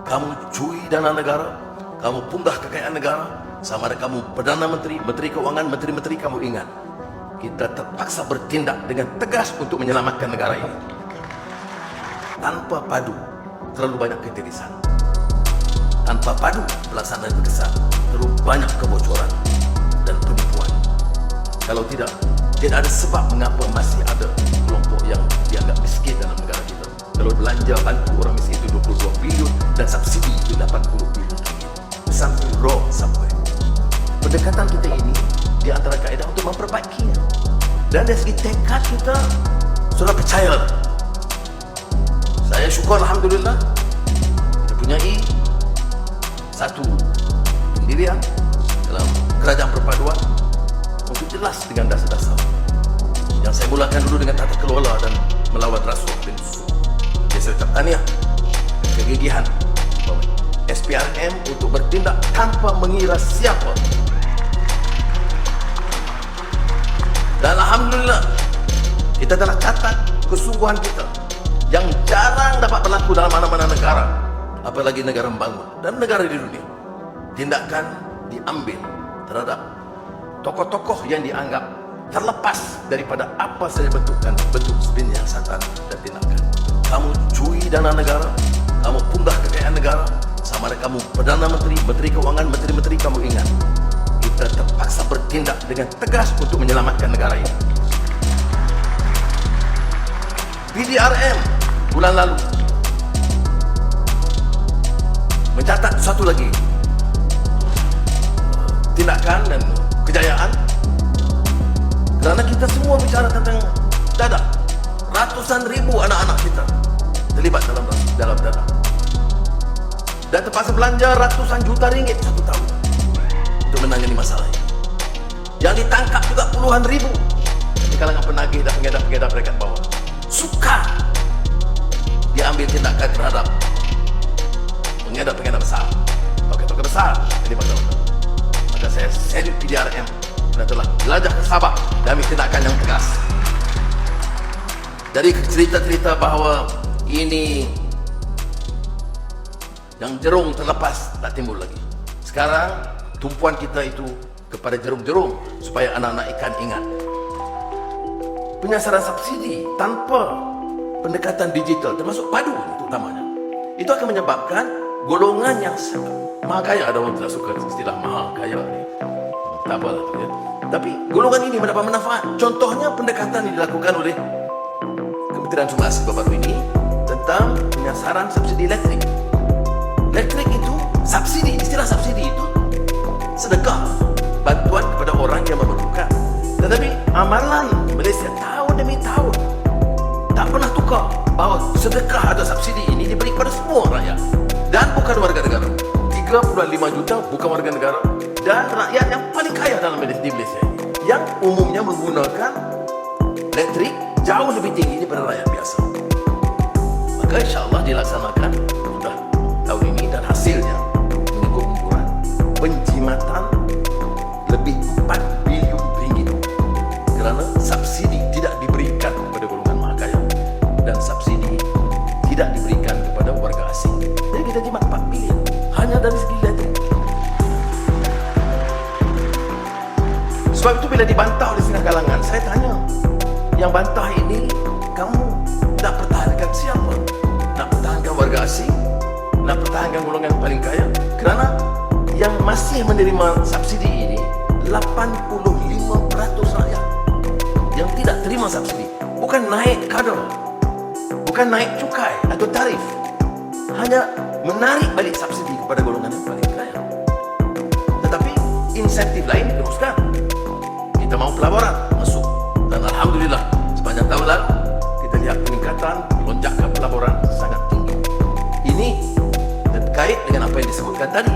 kamu curi dana negara, kamu punggah kekayaan negara, sama ada kamu Perdana Menteri, Menteri Keuangan, Menteri-Menteri, kamu ingat, kita terpaksa bertindak dengan tegas untuk menyelamatkan negara ini. Tanpa padu, terlalu banyak ketirisan. Tanpa padu, pelaksanaan berkesan, terlalu banyak kebocoran dan penipuan. Kalau tidak ada sebab mengapa masih ada kelompok yang dianggap miskin dalam negara kita. Kalau belanja bantu orang miskin itu 22 bilion dan subsidi itu 80 bilion ringgit. Something wrong somewhere. Pendekatan kita ini di antara kaedah untuk memperbaikinya. Dan dari segi tekad kita sudah percaya. Saya syukur alhamdulillah kita punyai satu pendirian dalam kerajaan perpaduan untuk jelas dengan dasar-dasar yang saya mulakan dulu dengan tata kelola dan melawan rasuah dan susu. Saya ucap tahniah kegigihan SPRM untuk bertindak tanpa mengira siapa. Dan alhamdulillah kita telah catat kesungguhan kita yang jarang dapat berlaku dalam mana-mana negara, apalagi negara membangun dan negara di dunia. Tindakan diambil terhadap tokoh-tokoh yang dianggap terlepas daripada apa saja bentuk penyiasatan dan tindakan. Kamu curi dana negara, kamu punggah kekayaan negara, sama ada kamu Perdana Menteri, Menteri Keuangan, Menteri-Menteri, kamu ingat, kita terpaksa bertindak dengan tegas untuk menyelamatkan negara ini. PDRM bulan lalu mencatat satu lagi tindakan dan kejayaan, kerana kita semua bicara tentang dadah. Ratusan ribu anak-anak kita terlibat dalam dadah, dan terpaksa belanja ratusan juta ringgit satu tahun untuk menangani masalah ini. Yang ditangkap juga puluhan ribu di kalangan penagih dan pengedar-pengedar peringkat bawah. Sukar diambil tindakan terhadap pengedar-pengedar besar, tokoh-tokoh besar terlibat dalam dadah. Maka saya salute PDRM kerana telah belajar sabar dan ambil tindakan yang tegas. Dari cerita-cerita bahawa ini yang jerung terlepas tak timbul lagi. Sekarang tumpuan kita itu kepada jerung-jerung supaya anak-anak ikan ingat. Penyasaran subsidi tanpa pendekatan digital termasuk padu terutamanya, itu akan menyebabkan golongan yang maha kaya. Ada orang tidak suka istilah maha kaya ni, tak apalah tu ya. Tapi golongan ini mendapat manfaat. Contohnya pendekatan yang dilakukan oleh Kementerian Sumber Asli baru ini tentang penyasaran subsidi elektrik. Elektrik itu subsidi, istilah subsidi itu sedekah, bantuan kepada orang yang memerlukan. Tetapi amalan Malaysia tahun demi tahun tak pernah tukar bahawa sedekah atau subsidi ini diberi kepada semua rakyat dan bukan warga negara. 3.5 juta bukan warga negara dan rakyat yang paling kaya dalam di Malaysia ini, yang umumnya menggunakan elektrik jauh lebih tinggi daripada rakyat biasa. Maka insyaAllah dilaksanakan sudah tahun ini dan hasilnya mengikut ukuran penjimatan lebih 4 bilion ringgit kerana subsidi tidak diberikan kepada golongan maha kaya dan subsidi tidak diberikan kepada warga asing. Jadi kita jimat 4 bilion hanya dari segi elektrik. Sebab itu bila dibantah oleh setengah kalangan, saya tanya, yang bantah ini kamu nak pertahankan siapa? Nak pertahankan warga asing? Nak pertahankan golongan paling kaya? Kerana yang masih menerima subsidi ini 85% rakyat yang tidak terima subsidi. Bukan naik kadar, bukan naik cukai atau tarif, hanya menarik balik subsidi kepada golongan yang paling kaya. Tetapi insentif lain diteruskan. Kita mau pelaburan masuk, dan alhamdulillah sepanjang tahun lalu kita lihat peningkatan lonjakan pelaburan sangat tinggi. Ini terkait dengan apa yang disebutkan tadi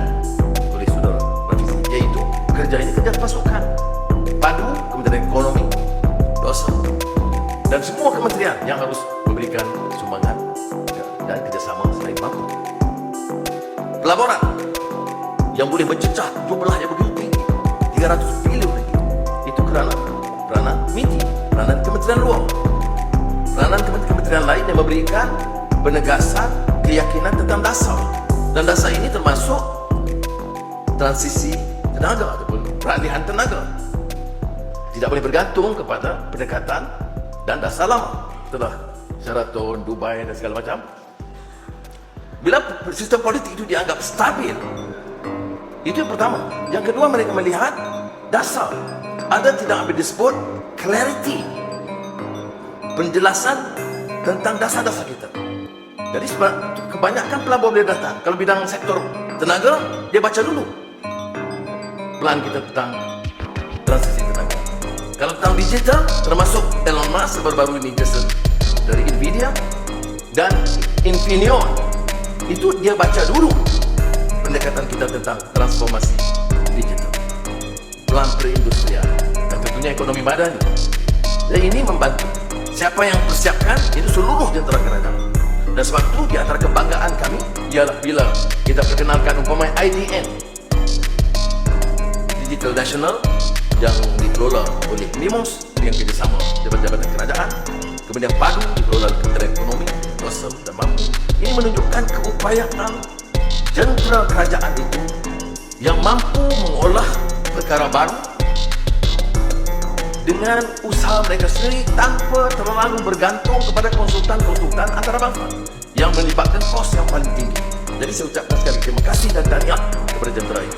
oleh saudara Rafizi, iaitu kerja ini kerja pasukan padu Kementerian Ekonomi, dosa dan semua kementerian yang harus memberikan sumbangan dan kerjasama selain mampu. Pelaburan yang boleh mencecah jumlahnya begitu tinggi, 300 bilion ringgit, itu kerana peranan MITI, peranan kementerian luar, peranan kementerian lain yang memberikan penegasan keyakinan tentang dasar Dan dasar ini termasuk transisi tenaga ataupun peralihan tenaga. Tidak boleh bergantung kepada pendekatan dan dasar lama. Itulah Sheraton, Dubai dan segala macam. Bila sistem politik itu dianggap stabil, itu yang pertama. Yang kedua, mereka melihat dasar. Ada tidak apa disebut clarity, penjelasan tentang dasar-dasar kita. Jadi kebanyakan pelabur boleh datang. Kalau bidang sektor tenaga, dia baca dulu plan kita tentang transisi tenaga. Kalau tentang digital, termasuk Elon Musk baru-baru ini dari Nvidia dan Infineon, itu dia baca dulu pendekatan kita tentang transformasi digital, plan perindustrian, dan tentunya ekonomi madani. Dan ini membantu. Siapa yang persiapkan itu seluruh jentera kerajaan. Dan sebab itu di antara kebanggaan kami ialah bila kita perkenalkan umpamanya IDN, Digital National, yang dikelola oleh MIMOS yang kerjasama jabatan-jabatan kerajaan, kemudian PADU dikelola oleh Kementerian Ekonomi, Sosial dan Mampu. Ini menunjukkan keupayaan jentera kerajaan itu yang mampu mengolah perkara baru dengan usaha mereka sendiri tanpa terlalu bergantung kepada konsultan-konsultan antarabangsa yang melibatkan kos yang paling tinggi. Jadi saya ucapkan sekali terima kasih dan tahniah kepada jentera ini.